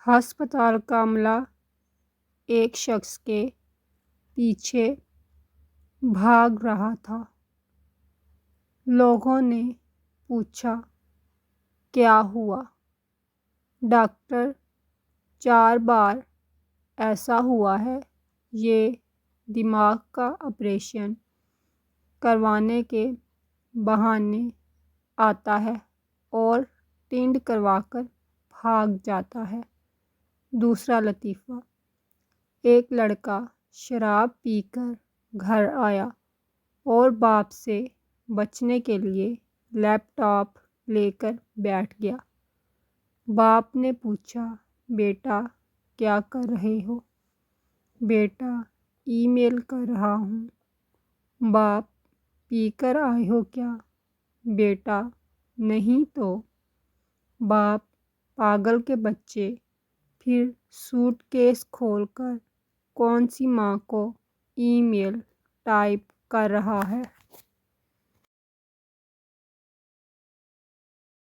ہسپتال کا عملہ ایک شخص کے پیچھے بھاگ رہا تھا۔ لوگوں نے پوچھا، کیا ہوا؟ ڈاکٹر، 4 بار ایسا ہوا ہے۔ یہ دماغ کا آپریشن کروانے کے بہانے آتا ہے اور ٹینڈ کروا کر بھاگ جاتا ہے۔ دوسرا لطیفہ: ایک لڑکا شراب پی کر گھر آیا اور باپ سے بچنے کے لیے لیپ ٹاپ لے کر بیٹھ گیا۔ باپ نے پوچھا، بیٹا کیا کر رہے ہو؟ بیٹا، ای میل کر رہا ہوں۔ باپ، پی کر آئے ہو کیا؟ بیٹا، نہیں تو۔ باپ، پاگل کے بچے، پھر سوٹ کیس کھول کر کون سی ماں کو ای میل ٹائپ کر رہا ہے؟